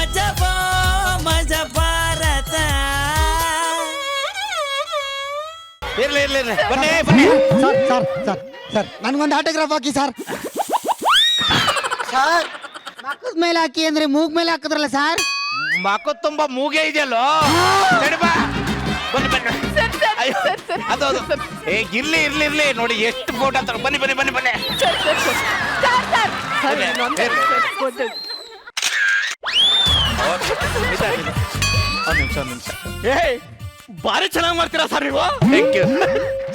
ಮಜಬೋ ಮಜ ಭಾರತ. ಇರ್ಲಿ ಬನ್ನಿ ಬನ್ನಿ. ಸರ್ ನನ್ಗೊಂದು ಆಟೋಗ್ರಾಫ್ ಹಾಕಿ ಸರ್. ಸರ್ ಮಕ್ಕದ ಮೇಲೆ ಹಾಕಿ ಅಂದ್ರೆ ಮೂಗ್ ಮೇಲೆ ಹಾಕಿದ್ರಲ್ಲ ಸರ್. ಮಕ್ಕ ತುಂಬಾ ಮೂಗೇ ಇದೆಯಲ್ಲೋ. ಬಾ ಬನ್ನಿ ಬನ್ನಿ. ಅದು ಇರ್ಲಿ ನೋಡಿ ಎಷ್ಟು ಫೋಟೋ ಅಂತ. ಬನ್ನಿ ಬನ್ನಿ ಬನ್ನಿ ಬನ್ನಿ. ನಿಮಿಷ. ಬಾರಿ ಚೆನ್ನಾಗಿ ಮಾಡ್ತೀರಾ ಸರ್ ನೀವು. ಥ್ಯಾಂಕ್ ಯು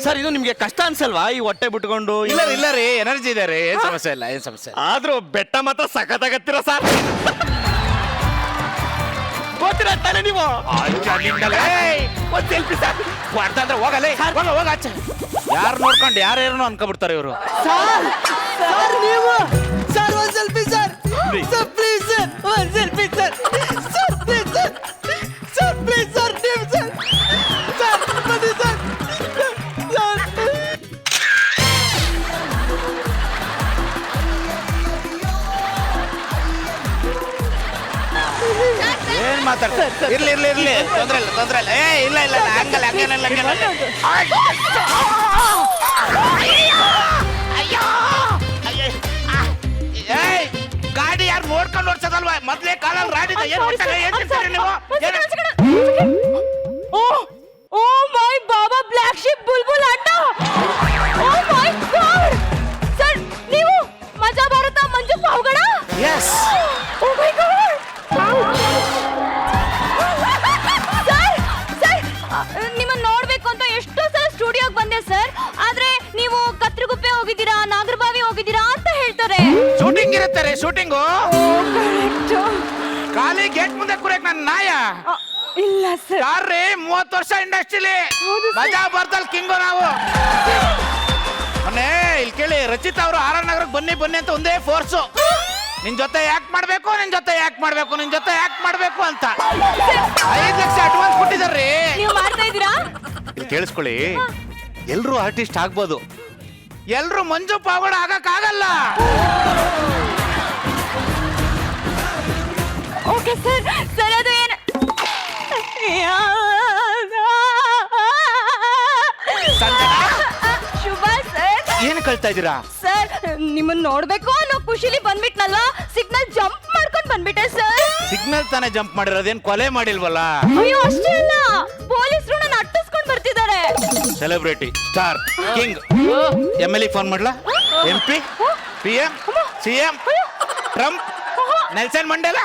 ಸರ್ ಇದು ನಿಮ್ಗೆ ಕಷ್ಟ ಅನ್ಸಲ್ವಾ ಈ ಹೊಟ್ಟೆ ಬಿಟ್ಕೊಂಡು? ಇಲ್ಲ ರೀ ಎನರ್ಜಿ ಇದೆ ರೀ. ಏನ್ ಸಮಸ್ಯೆ ಇಲ್ಲ. ಆದ್ರೂ ಬೆಟ್ಟ ಮಾತ್ರ ಸಖತ್ತಾಗತ್ತೀರಾ ಸರ್. ಗೊತ್ತಿರ ತಾನೆ ನೀವು. ಒಂದ್ ಸೆಲ್ಫಿ ಸರ್ ಅಂದ್ರೆ ಹೋಗಲ್ಲ ಹೋಗ ಆಚೆ. ಯಾರು ನೋಡ್ಕೊಂಡು ಯಾರೇನೋ ಅನ್ಕೊಬಿಡ್ತಾರೆ ಇವರು. ನೀವು ಸರ್ ಒಂದ್ selfie sir. Sir please sir ಒಂದ್ selfie sir. Sir please sir. Sir please sir ನೀವು ಸರ್. ಸರ್ ಬನ್ನಿ ಸರ್. ಏನ್ ಮಾತಾಡ್ತಾರೆ? ಇರ್ಲಿ ತೊಂದ್ರೆ ಇಲ್ಲ. ಇಲ್ಲ ಹಂಗಲ್ಲ. ಗಾಡಿ ಯಾರು ನೋಡ್ಕೊಂಡು ಓಡ್ಸೋದಲ್ವಾ? ಮೊದ್ಲೇ ಕಾಲಲ್ಲಿ ರಾಡಿದ. ನೀವು ಓ ಮೈ ಬಾಬಾ ಬ್ಲಾಕ್ ಶಿಪ್ ಬುಲ್ಬುಲ್ ಅಡ್ಡ. ಓ ಮೈ ಗಾಡ್ ಸರ್ ನೀವು ಮಜಾ ಭಾರತ ಮಂಜು ಪಾವಗಡ. ಎಸ್. ಓ ಮೈ ಗಾಡ್ ಸರ್ ನಿಮ್ಮನ್ನ ನೋಡ್ಬೇಕು ಅಂತ ಎಷ್ಟೋ ಸಲ ಸ್ಟುಡಿಯೋಗೆ ಬಂದೆ ಸರ್. ಆದ್ರೆ ನೀವು ಕತ್ರಗುಪ್ಪೆ ಹೋಗಿದ್ದೀರಾ, ನಾಗರಬಾವಿ ಹೋಗಿದ್ದೀರಾ ಅಂತ ಹೇಳ್ತಾರೆ. ಶೂಟಿಂಗ್ ಇರುತ್ತೆ ಶೂಟಿಂಗು. ಖಾಲಿ ಗೇಟ್ ಮುಂದೆ ಕುರಿಯಕ್ ನನ್ನ ನಾಯ ಇಲ್ಲ ಸರ್. ಯಾರ್ರೀ 30 ವರ್ಷ ಇಂಡಸ್ಟ್ರಿಲಿ ಮಜಾ ಭಾರತದಲ್ಲಿ ಕಿಂಗು ನಾವು. ಮೊನ್ನೆ ಇಲ್ಲಿ ಕೇಳಿ ರಚಿತಾ ಅವರು ಆರ್ ನಗರಕ್ಕೆ ಬನ್ನಿ ಅಂತ ಒಂದೇ ಫೋರ್ಸು. ನಿನ್ ಜೊತೆ ಯಾಕೆ ಮಾಡ್ಬೇಕು ಅಂತ 5 ಲಕ್ಷ ಅಡ್ವಾನ್ಸ್ ಕೊಟ್ಟಿದಾರ್ರಿ. ನೀವು ಮಾಡ್ತಾ ಇದ್ದೀರಾ? ಇಲ್ಲಿ ಕೇಳಿಸ್ಕೊಳ್ಳಿ, ಎಲ್ರು ಆರ್ಟಿಸ್ಟ್ ಆಗ್ಬೋದು, ಎಲ್ರು ಮಂಜು ಪಾವಗಡ ಆಗಕ್ಕಾಗಲ್ಲ. ಓಕೆ ಸರ್ ಅದು ಏನು ಶುಭ ಸರ್. ಏನ್ ಕಳ್ತಾ ಇದ್ದೀರಾ ಸರ್? ನಿಮ್ಮನ್ನ ನೋಡ್ಬೇಕು ಅನ್ನೋ ಖುಷಿಲಿ ಬಂದ್ಬಿಟ್ನಲ್ವಾ, ಸಿಗ್ನಲ್ ಜಂಪ್ ಮಾಡ್ಕೊಂಡು ಬಂದ್ಬಿಟ್ಟೆ ಸರ್. ಸಿಗ್ನಲ್ ತಾನೇ ಜಂಪ್ ಮಾಡಿರೋದೇನ್ ಕೊಲೆ ಮಾಡಿಲ್ವಲ್ಲ? ಅಯ್ಯೋ ಅಷ್ಟೇ ಅಲ್ಲ, ಪೊಲೀಸರು ನನ್ನ ಅಟ್ಟಿಸ್ಕೊಂಡು ಬರ್ತಿದ್ದಾರೆ. Celebrity star king MLA phone ಮಾಡ್ಲಾ? MP PM CM Trump Nelson Mandela?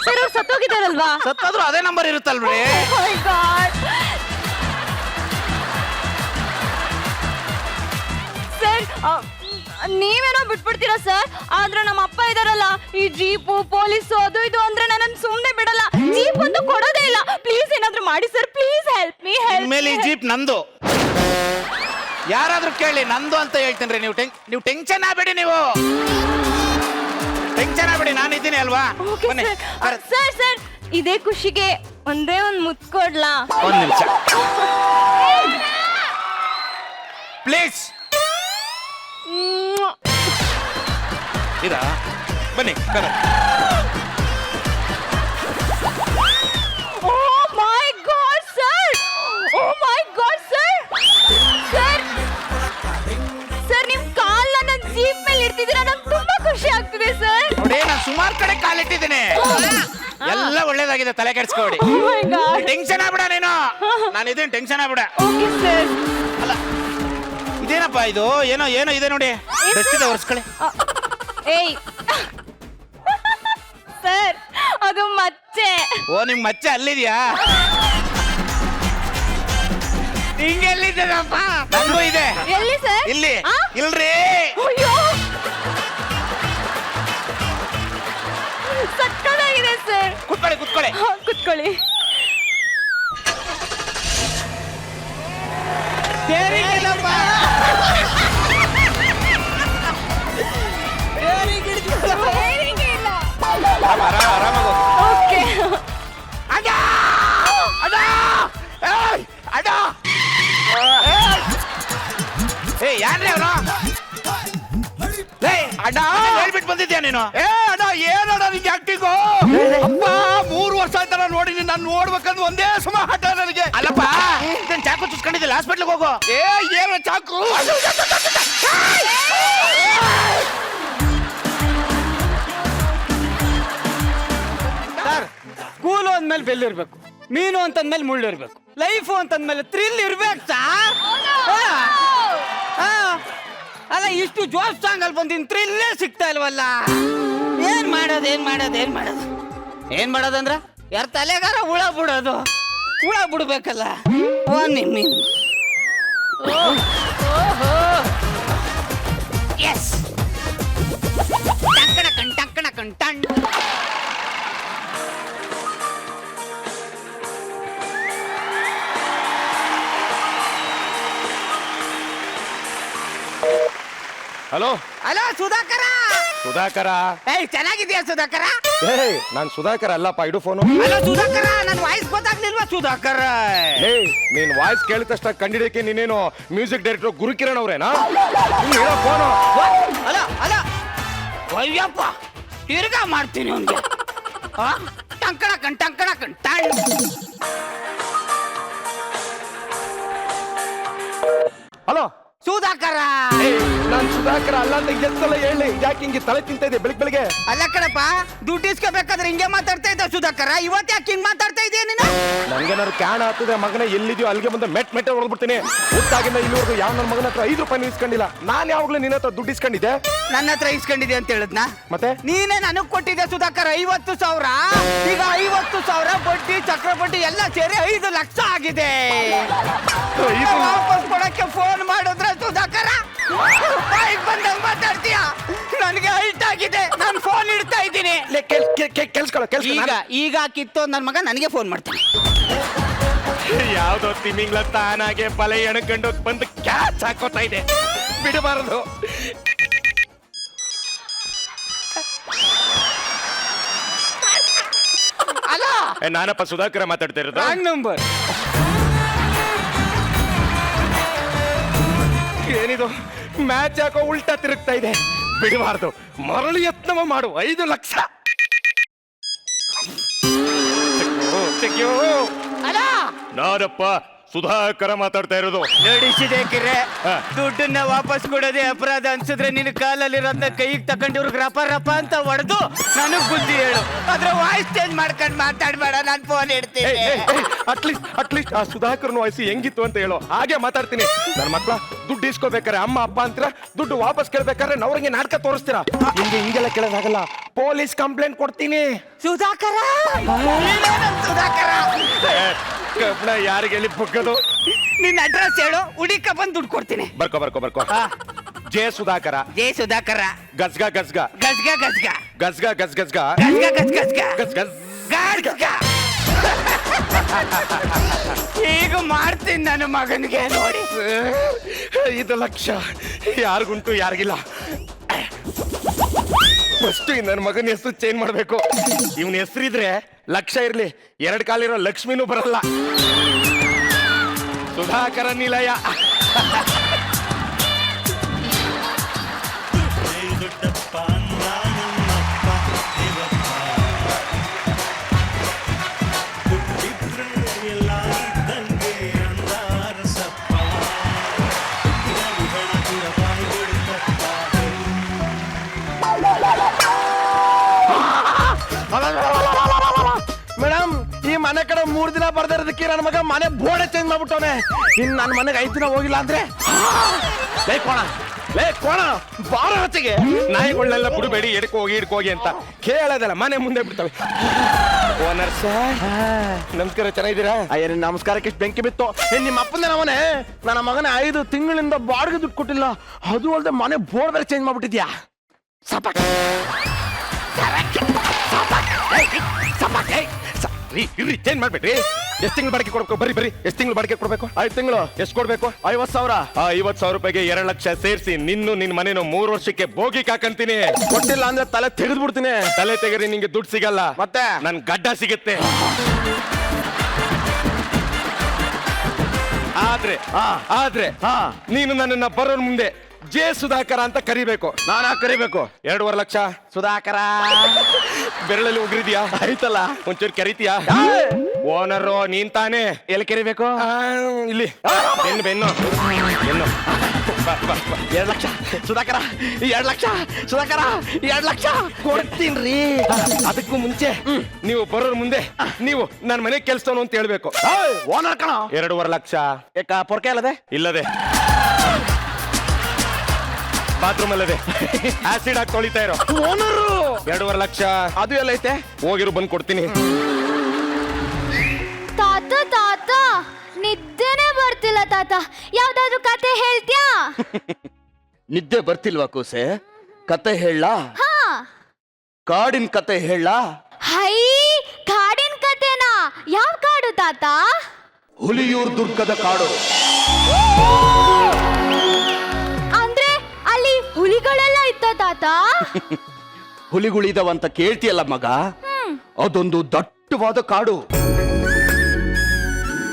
Sir ಅವ್ರು ಸತ್ತೋಗಿದ್ದಾರಲ್ವಾ? ಸತ್ತಾದ್ರೂ ಅದೇ ನಂಬರ್ ಇರುತ್ತಲ್ರಿ. ಸರ್ ನೀವೇನೋ ಬಿಟ್ಬಿಡ್ತೀರಾ ಸರ್, ಆದ್ರೆ ನಮ್ಮ ಅಪ್ಪ ಇದಾರಲ್ಲ, ಈ ಜೀಪು ಪೊಲೀಸು ಅದು ಇದು ಅಂದ್ರೆ ನನ್ನ ಸುಮ್ಮನೆ ಬಿಡಲ್ಲ. ಜೀಪ್ ಅಂತೂ ಕೊಡೋದೇ ಇಲ್ಲ. ಪ್ಲೀಸ್ ಏನಾದ್ರೂ ಮಾಡಿ ಸರ್, ಪ್ಲೀಸ್ ಹೆಲ್ಪ್ ಮೀ. ಮೇಲೆ ಈ ಜೀಪ್ ನಂದು. ಯಾರಾದ್ರೂ ಕೇಳಿ ನಂದು ಅಂತ ಹೇಳ್ತೇನ್ರಿ. ನೀವು ಟೆನ್ಷನ್ ಆಗಬೇಡಿ. ನಾನು ಇದ್ದೀನಿ ಅಲ್ವಾ? ಸರ್ ಇದೇ ಖುಷಿಗೆ ಒಂದೇ ಒಂದು ಮುತ್ತು ಕೊಡ್ಲಾ? ಒಂದ್ ನಿಮಿಷ ಪ್ಲೀಸ್. ಇದಾ ಬನ್ನಿ ಕರ. ಓ ಮೈ ಗಾಡ್ ಸರ್. ಸರ್ ನಿಮ್ ಕಾಲ್ನ ನನ್ನ ಜೀಪ್ ಮೇಲೆ ಇಡ್ತಿದ್ದೀರಾ, ನಂಗೆ ತುಂಬಾ ಖುಷಿ ಆಗ್ತಿದೆ ಸರ್. ನೋಡಿ ನಾನು ಸುಮಾರು ಕಡೆ ಕಾಲಿಟ್ಟಿದ್ದೀನಿ, ಎಲ್ಲ ಒಳ್ಳೇದಾಗಿದೆ, ತಲೆ ಕೆಡಿಸ್ಕೊಬೇಡಿ. ಟೆನ್ಷನ್ ಆಗ್ಬಿಡ ನೀನು. ನಾನು ಇದೀನಿ, ಟೆನ್ಷನ್ ಆಗ್ಬಿಡ. Okay sir. ಅಲ್ಲ ಇದೇನಪ್ಪ ಇದು? ಏನೋ ಇದೆ ನೋಡಿ, ಬೆಸ್ಟಿದೆ ಒರ್ಸ್ಕೊಳ್ಳಿ. ಏಯ್ ಸರ್ ಅದು ಮಚ್ಚೆ. ಓ ನಿಮ್ ಮಚ್ಚೆ ಅಲ್ಲಿದ್ಯಾ? ಹಿಂಗೆಲ್ಲಿದ್ದಪ್ಪ? ನನಗೂ ಇದೆ. ಎಲ್ಲಿ ಸರ್? ಇಲ್ಲಿ ಇಲ್ರಿ. ಅಯ್ಯೋ ಸಕ್ಕತ್ತಾಗಿದೆ ಸರ್. ಕುತ್ಕೊಳ್ಳಿ. ಓಕೆ ಯಾರ್ರಿ ಅವನು? ಅಣ್ಣ ಹೇಳ್ಬಿಟ್ಟು ಬಂದಿದ್ಯಾ ನೀನು? ಅಣ್ಣ ಏನಣ್ಣ ನಿಂಗೆ ಆಕ್ಟಿಂಗು? ಅಪ್ಪ ನೋಡ್ಬೇಕಂದ್ ಒಂದೇ ಸಮ ಹಠ ನನಗೆ. ಅಲ್ಲಪ್ಪ ನನ್ ಚಾಕು ಚುಚ್ಕೊಂಡಿದ್ದಿಲ್ಲ, ಹಾಸ್ಪಿಟ್ಲಿಗೆ ಹೋಗು. ಏನು ಚಾಕು? ಸರ್ ಸ್ಕೂಲು ಅಂದ್ಮೇಲೆ ಬೆಲ್ಲಿರ್ಬೇಕು, ಮೀನು ಅಂತಂದ್ಮೇಲೆ ಮುಳ್ಳು ಇರ್ಬೇಕು, ಲೈಫು ಅಂತಂದ್ಮೇಲೆ ಥ್ರಿಲ್ ಇರ್ಬೇಕು ಸರ್. ಅಲ್ಲ ಇಷ್ಟು ಜೋಶ್ ಸಾಂಗ್ ಅಲ್ಲಿ ಬಂದಿನ್ ಥ್ರಿಲ್ಲೇ ಸಿಗ್ತಾ ಇಲ್ವಲ್ಲ. ಏನ್ ಮಾಡೋದಂದ್ರ ಯಾರ ತಲೆಗಾರ ಹುಳ ಬಿಡೋದು, ಹುಳ ಬಿಡ್ಬೇಕಲ್ಲ. ಮೀನು ಎಸ್ ಟಂಕಣ ಕಂಟಂಡ್. Hello hello Sudhakar. ಸುಧಾಕರ. ಏಯ್ ಚೆನ್ನಾಗಿದ್ಯಾ ಸುಧಾಕರ? ನಾನ್ ಸುಧಾಕರ ಅಲ್ಲಪ್ಪ, ಇಡು ಫೋನು. ಹಲೋ ಸುಧಾಕರ, ನನ್ ವಾಯ್ಸ್ ಗೊತ್ತಾಗ್ಲಿಲ್ವಾ ಸುಧಾಕರ? ನೀನ್ ವಾಯ್ಸ್ ಕೇಳಿದ ತಕ್ಷಣ ಕಂಡಿಡಕ್ಕೆ ನೀನೇನು ಮ್ಯೂಸಿಕ್ ಡೈರೆಕ್ಟರ್ ಗುರುಕಿರಣ್ ಅವ್ರೇನಾ? ಫೋನು. ಅಲ್ಲ ಅಯ್ಯಪ್ಪ ತಿರ್ಗಾ ಮಾಡ್ತೀನಿ ಅವ್ನಿಗೆ. ಟಂಕಣ ಕಂಟಂಡ್. ಹಲೋ ಸುಧಾಕರ. ನಾನ್ ಸುಧಾಕರ ಅಲ್ಲ ಅಂತ ಎಷ್ಟಲ್ಲ ಹೇಳಿ, ಯಾಕೆ ಹಿಂಗೆ ತಲೆ ತಿಂತ ಇದೆ ಬೆಳಿಗ್ಗೆ? ಅಲ್ಲ ಕಣಪ್ಪ, ದುಡ್ಡು ಇಸ್ಕೋಬೇಕಾದ್ರೆ ಹಿಂಗೆ ಮಾತಾಡ್ತಾ ಇದ್ದ ಸುಧಾಕರ, ಇವತ್ತು ಯಾಕೆ ಹಿಂಗ್ ಮಾತಾಡ್ತಾ ಇದೀಯ ನೀನು? ನಂಗೇನಾದ್ರು ಕ್ಯಾನ್ ಆಗ್ತದೆ ಮಗನ, ಎಲ್ಲಿದ್ಯೋ ಅಲ್ಲಿಗೆ ಬಂದು ಮೆಟ್ಟೆ ಹೊಡ್ಬಿಡ್ತೀನಿ. ಹುಟ್ಟಾಗಿಂದ ಇಲ್ಲಿವರೆಗೂ ಯಾವ ನನ್ನ ಮಗನ ಹತ್ರ 5 ರೂಪಾಯಿ ಇಸ್ಕೊಂಡಿಲ್ಲ. ನಾನ್ ಯಾವಾಗ್ಲೂ ನಿನ್ನ ಹತ್ರ ದುಡ್ಡು ಇಸ್ಕೊಂಡಿದ್ದೆ? ನನ್ನ ಹತ್ರ ಇಸ್ಕೊಂಡಿದೆ ಅಂತ ಹೇಳಿದ್ನಾ? ಮತ್ತೆ ನೀನೇ ನನಗ್ ಕೊಟ್ಟಿದ್ದೆ ಸುಧಾಕರ 50,000. ಈಗ 50,000 ಬಡ್ಡಿ ಚಕ್ರಬಡ್ಡಿ ಎಲ್ಲ ಸೇರಿ 5 ಲಕ್ಷ ಆಗಿದೆ. ವಾಪಸ್ ಕೊಡಕ್ಕೆ ಫೋನ್ ಮಾಡಿದ್ರೆ ಸುಧಾಕರ ಬಾಯಿಗೆ ಬಂದಂಗ್ ಮಾತಾಡ್ತೀಯ. ನನಗೆ ಹೈಟ್ ಆಗಿದೆ, ನಾನು ಫೋನ್ ಇಡ್ತಾ ಇದ್ದೀನಿ. ಈಗ ಕಿತ್ತು ನನ್ನ ಮಗ ನನಗೆ ಫೋನ್ ಮಾಡ್ತಾನೆ. ಯಾವ್ದೋ ತಿಮಿಂಗ್ಲ ತಾನಾಗೆ ಬಲೆ ಎಣಕೊಂಡು ಬಂದು ಕ್ಯಾಚ್ ಹಾಕೋತಾ ಇದೆ, ಬಿಡಬಾರದು. ಅಲ್ಲ ನಾನಪ್ಪ ಸುಧಾಕರ ಮಾತಾಡ್ತಾ ಇರೋದು. ನಂಬರ್ ಏನಿದು ಮ್ಯಾಚ್ ಯಾಕೋ ಉಲ್ಟಾ ತಿರುಗ್ತಾ ಇದೆ, ಬಿಡಬಾರ್ದು. ಮರಳಿ ಯತ್ನವ ಮಾಡು. 5 ಲಕ್ಷ. ಅಲ್ಲ ನಾನಪ್ಪ ಸುಧಾಕರ ಮಾತಾಡ್ತಾ ಇರೋದು. ನಡೆಸಿದೆ ಕಿರೆ, ಹಾ. ದುಡ್ಡನ್ನ ವಾಪಸ್ ಕೊಡೋದೇ ಅಪರಾಧ ಅನ್ಸಿದ್ರೆ ನಿನ್ನ ಕಾಲಲ್ಲಿರೋದನ್ನ ಕೈಗೆ ತಗೊಂಡು ಇವ್ರಿಗೆ ರಪ ಅಂತ ಹೊಡೆದು ನನಗ್ ಬುದ್ಧಿ ಹೇಳು. ಅದ್ರ ವಾಯ್ಸ್ ಚೇಂಜ್ ಮಾಡ್ಕೊಂಡು ಮಾತಾಡ್ಬೇಡ, ನಾನು ಫೋನ್ ಇಡ್ತೀನಿ. ಅಟ್ಲೀಸ್ಟ್ ಆ ಸುಧಾಕರ್ನ ವಯಸ್ಸು ಹೆಂಗಿತ್ತು ಅಂತ ಹೇಳು, ಹಾಗೆ ಮಾತಾಡ್ತೀನಿ. ನನ್ನ ಮಕ್ಳ ದುಡ್ಡು ಇಸ್ಕೋಬೇಕಾರೆ ಅಮ್ಮ ಅಪ್ಪ ಅಂತೀರ, ದುಡ್ಡು ವಾಪಸ್ ಕೇಳ್ಬೇಕಾದ್ರೆ ನವ್ರಿಗೆ ನಾಟಕ ತೋರಿಸ್ತೀರಾ. ನಿಮ್ಗೆ ಹಿಂಗೆಲ್ಲ ಕೇಳೋದಾಗಲ್ಲ, ಪೊಲೀಸ್ ಕಂಪ್ಲೇಂಟ್ ಕೊಡ್ತೀನಿ. ಸುಧಾಕರ ಸುಧಾಕರ, ಕಬ್ಬಣ ಯಾರಿಗೆ ಹೇಳಿ ಬುಕ್ಕದು? ನಿನ್ನ ಅಡ್ರೆಸ್ ಹೇಳು, ಹುಡುಕ ಬಂದು ದುಡ್ಡು ಕೊಡ್ತೀನಿ. ಬರ್ಕೋ. ಜೆ ಸುಧಾಕರ. ಜೈ ಸುಧಾಕರ. ಗಜ್ಗ ಗಜ್ಗ ಈಗ ಮಾಡ್ತೀನಿ ನನ್ನ ಮಗನಿಗೆ ನೋಡಿ. 5 ಲಕ್ಷ ಯಾರಿಗುಂಟು ಯಾರಿಗಿಲ್ಲ. ಫಸ್ಟ್ ನನ್ನ ಮಗನ ಹೆಸರು ಚೇಂಜ್ ಮಾಡ್ಬೇಕು. ಇವನ ಹೆಸರಿದ್ರೆ ಲಕ್ಷ ಇರ್ಲಿ, 2 ಕಾಲಿರೋ ಲಕ್ಷ್ಮಿನೂ ಬರಲ್ಲ. ಸುಧಾಕರ ನಿಲಯ. ಮೇಡಮ್, ಈ ಮನೆ ಕಡೆ 3 ದಿನ ಬರ್ದೇ ಇರೋದಕ್ಕೆ ನನ್ನ ಮಗ ಮನೆ ಬೋರ್ಡೆ ಚೇಂಜ್ ಮಾಡ್ಬಿಟ್ಟವನೆ. ಇನ್ ನನ್ನ ಮನೆಗೆ 5 ದಿನ ಹೋಗಿಲ್ಲ ಅಂದ್ರೆ ಲೇ ಕೋಣ ಬಾರ ಹೊತ್ತಿಗೆ ನಾಯಿಗಳನ್ನೆಲ್ಲ ಬಿಡಬೇಡಿ, ಹಿಡ್ಕೋಗಿ ಅಂತ ಕೇಳೋದಲ್ಲ, ಮನೆ ಮುಂದೆ ಬಿಡ್ತವೆ. ಓನರ್ ಸರ್ ನಮಸ್ಕಾರ, ಚೆನ್ನಾಗಿದ್ದೀರಾ? ಅಯ್ಯ, ನಿನ್ನ ನಮಸ್ಕಾರಕ್ಕೆ ಎಷ್ಟು ಬೆಂಕಿ ಬಿತ್ತು. ನಿಮ್ಮ ಅಪ್ಪನ ಮನೆ ನನ್ನ ಮಗನ 5 ತಿಂಗಳಿಂದ ಬಾಡಿಗೆ ದುಡ್ಡು ಕೊಟ್ಟಿಲ್ಲ. ಅದು ಅಲ್ಲದೆ ಮನೆ ಬೋರ್ಡ್ ಬೇರೆ ಚೇಂಜ್ ಮಾಡ್ಬಿಟ್ಟಿದ್ಯಾ. ಚೇಂಜ್ ಮಾಡ್ಬೇಡ್ರಿ. ಎಷ್ಟು ತಿಂಗಳು ಬಾಡಿಗೆ ಕೊಡ್ಬೇಕು? ಬರ್ರಿ. ಎಷ್ಟು ತಿಂಗಳು ಬಾಡಿಗೆ ಕೊಡ್ಬೇಕು? 5 ತಿಂಗಳು. ಎಷ್ಟು ಕೊಡ್ಬೇಕು? 50,000. 50,000 ರೂಪಾಯಿಗೆ 2 ಲಕ್ಷ ಸೇರಿಸಿ ನಿನ್ನ ಮನೇನು 3 ವರ್ಷಕ್ಕೆ ಬೋಗಿ ಕಾಕಂತೀನಿ. ಕೊಟ್ಟಿಲ್ಲ ಅಂದ್ರೆ ತಲೆ ತೆಗೆದು ಬಿಡ್ತೀನಿ. ತಲೆ ತೆಗರಿ, ನಿಂಗೆ ದುಡ್ಡು ಸಿಗಲ್ಲ, ಮತ್ತೆ ನನ್ ಗಡ್ಡ ಸಿಗುತ್ತೆ. ಆದ್ರೆ ನೀನು ನನ್ನನ್ನ ಬರೋರ್ ಮುಂದೆ ಜೆ ಸುಧಾಕರ ಅಂತ ಕರಿಬೇಕು. ನಾನು ಕರಿಬೇಕು. 2.5 ಲಕ್ಷ. ಸುಧಾಕರ ಬೆರಳಲ್ಲಿ ಉಗ್ರಿದ್ಯಾ? ಆಯ್ತಲ್ಲ, ಒಂಚೂರು ಕರಿತೀಯಾ? ಓನರು ನೀನ್ ತಾನೇ. ಎಲ್ಲಿ ಕೆರಿಬೇಕು? ಇಲ್ಲಿ ಬೆನ್ನು ಬೆನ್ನು ಬೆನ್ನು. ಬಾ, ಬಾ, ಬಾ. 2 ಲಕ್ಷ ಸುಧಾಕರ, 2 ಲಕ್ಷ ಸುಧಾಕರ, 2 ಲಕ್ಷ ಕೊಡ್ತೀನ್ರಿ. ಅದಕ್ಕೂ ಮುಂಚೆ ನೀವು ಬರೋರ್ ಮುಂದೆ ನೀವು ನನ್ನ ಮನೆ ಕೆಲ್ಸದವನು ಅಂತ ಹೇಳ್ಬೇಕು. ಓನರ್ ಕಣ. 2.5 ಲಕ್ಷ. ಪೊರ್ಕೆ ಅಲ್ಲದೆ ಇಲ್ಲದೆ ಬಾತ್ರೂಮ್ ಅಲ್ಲದೆ ಆಸಿಡ್ ಹಾಕಿ ತೊಳಿತಾ ಇರೋ ಓನರು. 2.5 ಲಕ್ಷ. ಅದು ಎಲ್ಲ ಐತೆ? ಹೋಗಿರು ಬಂದು ಕೊಡ್ತೀನಿ. ತಾತ ತಾತ ನಿದ್ದೆನೆ ಬರ್ತಿಲ್ಲ ತಾತ, ಯಾವ್ದಾದ್ರು ಕತೆ ಹೇಳ್ತ್ಯಾ? ನಿದ್ದೆ ಬರ್ತಿಲ್ವಾ ಕೂಸೆ? ಕತೆ ಹೇಳ? ಹಾ. ಕಾಡಿನ ಕತೆ ಹೇಳ? ಹೈ, ಕಾಡಿನ ಕತೆನಾ? ಯಾವ ಕಾಡು ತಾತ? ಹುಲಿಯೂರ್ ದುರ್ಗದ ಕಾಡು. ಅಂದ್ರೆ ಅಲ್ಲಿ ಹುಲಿಗಳೆಲ್ಲ ಇತ್ತ ತಾತ? ಹುಲಿಗಳಿದವಂತ ಕೇಳ್ತಿಯಲ್ಲ ಮಗ, ಅದೊಂದು ದಟ್ಟವಾದ ಕಾಡು.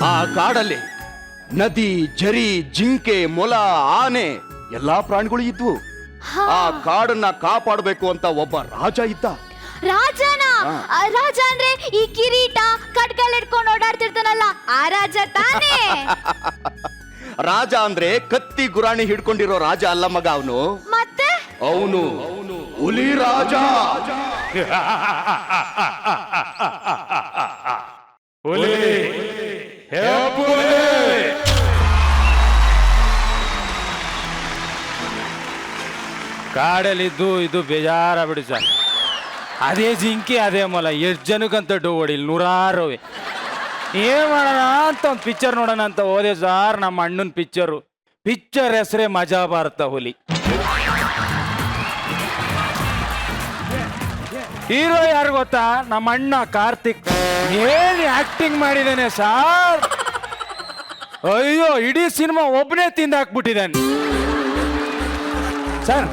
ಆ ಕಾಡಲ್ಲಿ ನದಿ, ಝರಿ, ಜಿಂಕೆ, ಮೊಲ, ಆನೆ ಎಲ್ಲಾ ಪ್ರಾಣಿಗಳು ಇದ್ವು. ಆ ಕಾಡನ್ನ ಕಾಪಾಡಬೇಕು ಅಂತ ಒಬ್ಬ ರಾಜ ಇದ್ದ. ರಾಜನ? ರಾಜ ಅಂದ್ರೆ ಈ ಕಿರೀಟ ಕಟ್ಕಲ್ ಇಟ್ಕೊಂಡು ಓಡಾಡ್ತಿರ್ತಾನಲ್ಲ ಆ ರಾಜ ತಾನೇ? ರಾಜ ಅಂದ್ರೆ ಕತ್ತಿ ಗುರಾಣಿ ಹಿಡ್ಕೊಂಡಿರೋ ರಾಜ ಅಲ್ಲ ಮಗ ಅವನು. ಮತ್ತೆ ಅವನು ಹುಲಿ ರಾಜ. ಕಾಡಲ್ಲಿದ್ದು ಇದು ಬೇಜಾರ ಬಿಡಿ ಸರ್. ಅದೇ ಜಿಂಕಿ ಅದೇ ಮೊಲ, ಎಷ್ಟು ಜನಕ್ಕಂತ ಹೊಡಿಲ್ 100 ಏನ್ ಮಾಡೋಣ ಅಂತ ಒಂದು ಪಿಕ್ಚರ್ ನೋಡೋಣ ಅಂತ ಹೋದೆ ಸಾರ್. ನಮ್ಮ ಅಣ್ಣನ ಪಿಕ್ಚರ್ ಹೆಸರೇ ಮಜಾ ಭಾರತ ಹುಲಿ. ಹೀರೋ ಯಾರು ಗೊತ್ತಾ? ನಮ್ಮ ಅಣ್ಣ ಕಾರ್ತಿಕ್. ಏನ್ ಆಕ್ಟಿಂಗ್ ಮಾಡಿದಾನೆ ಸಾರ್. ಅಯ್ಯೋ, ಇಡೀ ಸಿನಿಮಾ ಒಬ್ಬನೇ ತಿಂದಾಕ್ಬಿಟ್ಟಿದ್ದಾನೆ ಸರ್.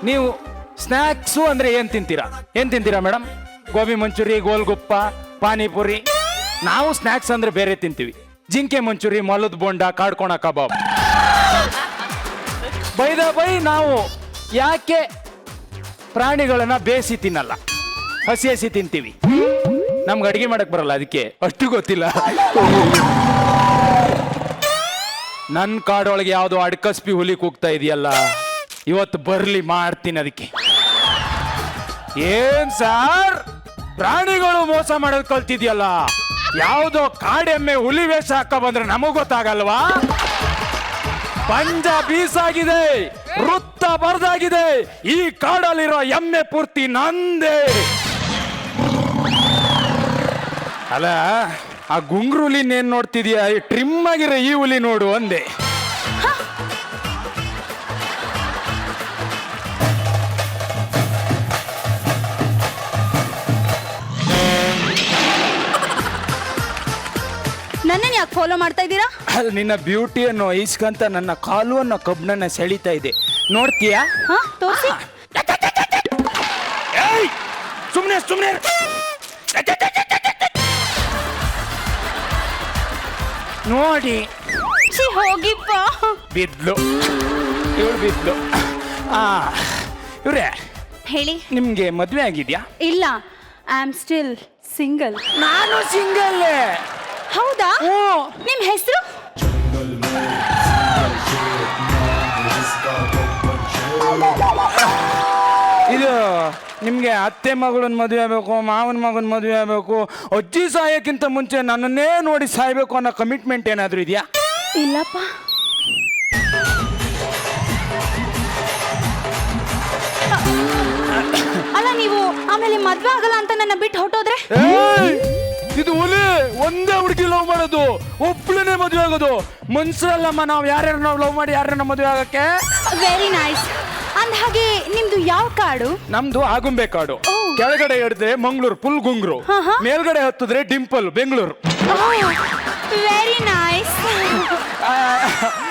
ನೀವು ಸ್ನ್ಯಾಕ್ಸು ಅಂದ್ರೆ ಏನ್ ತಿಂತೀರಾ ಮೇಡಮ್? ಗೋಬಿ ಮಂಚೂರಿ, ಗೋಲ್ಗುಪ್ಪ, ಪಾನಿಪುರಿ. ನಾವು ಸ್ನ್ಯಾಕ್ಸ್ ಅಂದ್ರೆ ಬೇರೆ ತಿಂತೀವಿ. ಜಿಂಕೆ ಮಂಚೂರಿ, ಮೊಲದ ಬೋಂಡ, ಕಾಡ್ಕೋಣ ಕಬಾಬ್. ಬೈ ನಾವು ಯಾಕೆ ಪ್ರಾಣಿಗಳನ್ನ ಬೇಯಿಸಿ ತಿನ್ನಲ್ಲ, ಹಸಿ ತಿಂತೀವಿ? ನಮ್ಗೆ ಅಡಿಗೆ ಮಾಡಕ್ ಬರಲ್ಲ, ಅದಕ್ಕೆ ಅಷ್ಟು ಗೊತ್ತಿಲ್ಲ. ನನ್ನ ಕಾಡೊಳಗೆ ಯಾವ್ದೋ ಅಡ್ಕಸ್ಪಿ ಹುಲಿ ಕೂಗ್ತಾ ಇದೆಯಲ್ಲ, ಇವತ್ತು ಬರ್ಲಿ ಮಾಡ್ತೀನಿ ಅದಕ್ಕೆ. ಏನ್ ಸಾರ್, ಪ್ರಾಣಿಗಳು ಮೋಸ ಮಾಡೋದು ಕಲ್ತಿದ್ಯಲ್ಲ. ಯಾವ್ದೋ ಕಾಡೆಮ್ಮೆ ಹುಲಿ ವೇಷ ಹಾಕ ಬಂದ್ರೆ ನಮಗ್ ಗೊತ್ತಾಗಲ್ವಾ? ಪಂಜ ಬೀಸಾಗಿದೆ, ವೃತ್ತ ಬರ್ದಾಗಿದೆ. ಈ ಕಾಡಲ್ಲಿರೋ ಎಮ್ಮೆ ಪೂರ್ತಿ ನಂದೇ. ಅಲ್ಲ, ಆ ಗುಂಗ್ರು ಹುಲಿನೇನ್ ನೋಡ್ತಿದ್ಯಾ? ಟ್ರಿಮ್ ಆಗಿರೋ ಈ ಹುಲಿ ನೋಡು ಅಂದೆ. ನನ್ನನ್ನು ಯಾಕೆ ಫಾಲೋ ಮಾಡ್ತಾ ಇದ್ದೀರಾ? ಅದು ನಿನ್ನ ಬ್ಯೂಟಿಯನ್ನು ಇಸ್ಕಂತ ನನ್ನ ಕಾಲು ಅನ್ನೋ ಕಬ್ಬನನ್ನ ಸೆಳಿತಾ ಇದೆ, ನೋಡ್ತೀಯಾ? ತೋರಿಸಿ. ಸುಮ್ನೆ ನೋಡಿ. ಹೋಗಿಪ್ಪ. ಬಿದ್ಲು ಬಿದ್ಲು. ಇವ್ರೆ, ಹೇಳಿ. ನಿಮ್ಗೆ ಮದ್ವೆ ಆಗಿದ್ಯಾ? ಇಲ್ಲ, ಐ ಆಮ್ ಸ್ಟಿಲ್ ಸಿಂಗಲ್. ನಾನು ಸಿಂಗಲ್. ಹೌದಾ? ನಿಮ್ ಹೆಸರು? ಇದು ನಿಮ್ಗೆ ಅತ್ತೆ ಮಗಳನ್ನ ಮದುವೆ ಆಗಬೇಕು, ಮಾವನ ಮಗನ ಮದುವೆ ಆಗಬೇಕು, ಅಜ್ಜಿ ಸಾಯಕ್ಕಿಂತ ಮುಂಚೆ ನನ್ನನ್ನೇ ನೋಡಿ ಸಾಯ್ಬೇಕು ಅನ್ನೋ ಕಮಿಟ್ಮೆಂಟ್ ಏನಾದ್ರು ಇದೆಯಾ? ಇಲ್ಲಪ್ಪ. ಅಲ್ಲ, ನೀವು ಆಮೇಲೆ ಮದ್ವೆ ಆಗಲ್ಲ ಅಂತ ನನ್ನ ಬಿಟ್ಟು ಹೊಟ್ಟೋದ್ರೆ? ಇದು ಹುಲಿ ಒಂದೇ ಹುಡುಗಿ ಲವ್ ಮಾಡೋದು, ಒಬ್ಳನ್ನೇ ಮದುವೆ ಆಗೋದು. ಮನ್ಸರಲ್ಲಮ್ಮ ನಾವು ಯಾರ್ಯಾರು ನಾವು ಲವ್ ಮಾಡಿ ಯಾರನ್ನ ಮದುವೆ ಆಗಕ್ಕೆ. Very nice. ಅಂದ ಹಾಗೆ ನಿಮ್ದು ಯಾವ ಕಾಡು? ನಮ್ದು ಆಗುಂಬೆ ಕಾಡು. ಕೆಳಗಡೆ ಹಿಡಿದ್ರೆ ಮಂಗ್ಳೂರು ಫುಲ್ ಗುಂಗ್ರು, ಮೇಲ್ಗಡೆ ಹತ್ತಿದ್ರೆ ಡಿಂಪಲ್ ಬೆಂಗಳೂರು. Very nice.